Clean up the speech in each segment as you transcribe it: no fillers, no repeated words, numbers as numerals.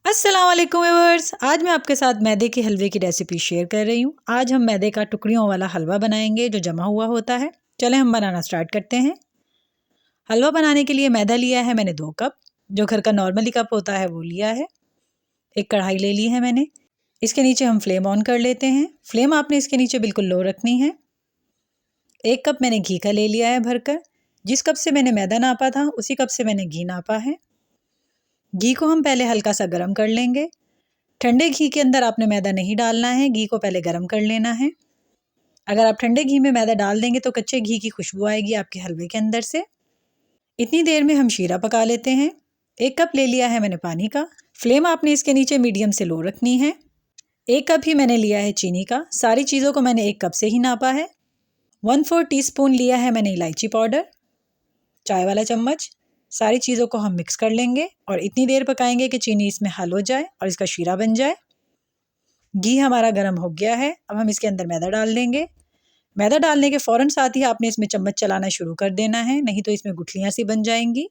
अस्सलाम वालेकुम व्यूअर्स। आज मैं आपके साथ मैदे के हलवे की रेसिपी शेयर कर रही हूँ। आज हम मैदे का टुकड़ियों वाला हलवा बनाएंगे जो जमा हुआ होता है। चलें हम बनाना स्टार्ट करते हैं। हलवा बनाने के लिए मैदा लिया है मैंने 2 कप, जो घर का नॉर्मली कप होता है वो लिया है। एक कढ़ाई ले ली है मैंने। इसके नीचे हम फ्लेम ऑन कर लेते हैं। फ्लेम आपने इसके नीचे बिल्कुल लो रखनी है। 1 कप मैंने घी का ले लिया है भरकर। जिस कप से मैंने मैदा नापा था उसी कप से मैंने घी नापा है। घी को हम पहले हल्का सा गर्म कर लेंगे। ठंडे घी के अंदर आपने मैदा नहीं डालना है, घी को पहले गर्म कर लेना है। अगर आप ठंडे घी में मैदा डाल देंगे तो कच्चे घी की खुशबू आएगी आपके हलवे के अंदर से। इतनी देर में हम शीरा पका लेते हैं। 1 कप ले लिया है मैंने पानी का। फ्लेम आपने इसके नीचे मीडियम से लो रखनी है। 1 कप ही मैंने लिया है चीनी का। सारी चीज़ों को मैंने 1 कप से ही नापा है। 1/4 टीस्पून लिया है मैंने इलायची पाउडर, चाय वाला चम्मच। सारी चीज़ों को हम मिक्स कर लेंगे और इतनी देर पकाएंगे कि चीनी इसमें हल हो जाए और इसका शीरा बन जाए। घी हमारा गर्म हो गया है। अब हम इसके अंदर मैदा डाल देंगे। मैदा डालने के फ़ौरन साथ ही आपने इसमें चम्मच चलाना शुरू कर देना है, नहीं तो इसमें गुठलियाँ सी बन जाएंगी।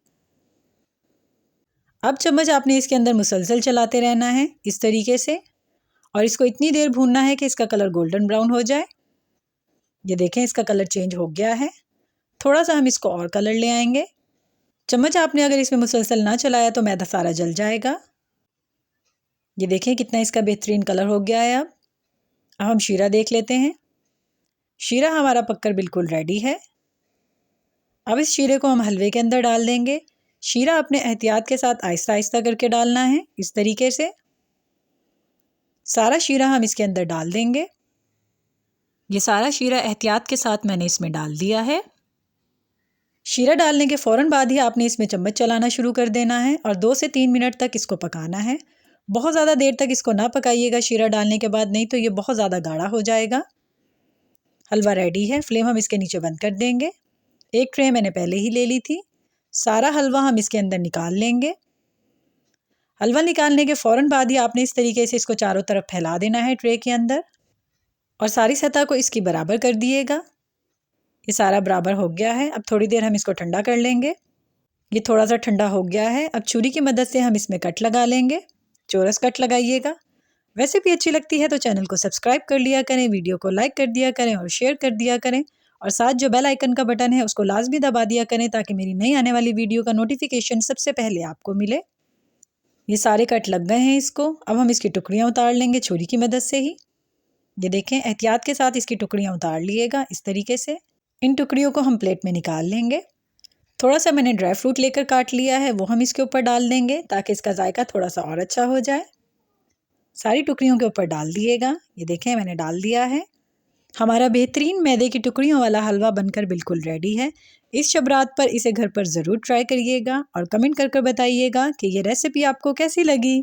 अब चम्मच आपने इसके अंदर मुसलसल चलाते रहना है इस तरीके से, और इसको इतनी देर भूनना है कि इसका कलर गोल्डन ब्राउन हो जाए। ये देखें इसका कलर चेंज हो गया है। थोड़ा सा हम इसको और कलर ले आएंगे। चम्मच आपने अगर इसमें मुसलसल ना चलाया तो मैदा सारा जल जाएगा। ये देखें कितना इसका बेहतरीन कलर हो गया है। अब हम शीरा देख लेते हैं। शीरा हमारा पककर बिल्कुल रेडी है। अब इस शीरे को हम हलवे के अंदर डाल देंगे। शीरा अपने एहतियात के साथ आहिस्ता आहिस्ता करके डालना है इस तरीके से। सारा शीरा हम इसके अंदर डाल देंगे। ये सारा शीरा एहतियात के साथ मैंने इसमें डाल दिया है। शीरा डालने के फ़ौरन बाद ही आपने इसमें चम्मच चलाना शुरू कर देना है और 2 से 3 मिनट तक इसको पकाना है। बहुत ज़्यादा देर तक इसको ना पकाइएगा शीरा डालने के बाद, नहीं तो ये बहुत ज़्यादा गाढ़ा हो जाएगा। हलवा रेडी है। फ्लेम हम इसके नीचे बंद कर देंगे। एक ट्रे मैंने पहले ही ले ली थी। सारा हलवा हम इसके अंदर निकाल लेंगे। हलवा निकालने के फ़ौरन बाद ही आपने इस तरीके से इसको चारों तरफ फैला देना है ट्रे के अंदर, और सारी सतह को इसकी बराबर कर दिएगा। ये सारा बराबर हो गया है। अब थोड़ी देर हम इसको ठंडा कर लेंगे। ये थोड़ा सा ठंडा हो गया है। अब छुरी की मदद से हम इसमें कट लगा लेंगे। चौरस कट लगाइएगा। वैसे भी अच्छी लगती है तो चैनल को सब्सक्राइब कर लिया करें, वीडियो को लाइक कर दिया करें और शेयर कर दिया करें, और साथ जो बेल आइकन का बटन है उसको लाजमी दबा दिया करें ताकि मेरी नई आने वाली वीडियो का नोटिफिकेशन सबसे पहले आपको मिले। ये सारे कट लग गए हैं इसको। अब हम इसकी टुकड़ियाँ उतार लेंगे छुरी की मदद से ही। ये देखें एहतियात के साथ इसकी टुकड़ियाँ उतार लिएगा इस तरीके से। इन टुकड़ियों को हम प्लेट में निकाल लेंगे। थोड़ा सा मैंने ड्राई फ्रूट लेकर काट लिया है, वो हम इसके ऊपर डाल देंगे ताकि इसका जायका थोड़ा सा और अच्छा हो जाए। सारी टुकड़ियों के ऊपर डाल दिएगा। ये देखें मैंने डाल दिया है। हमारा बेहतरीन मैदे की टुकड़ियों वाला हलवा बनकर बिल्कुल रेडी है। इस शब रात पर इसे घर पर ज़रूर ट्राई करिएगा और कमेंट कर बताइएगा कि ये रेसिपी आपको कैसी लगी।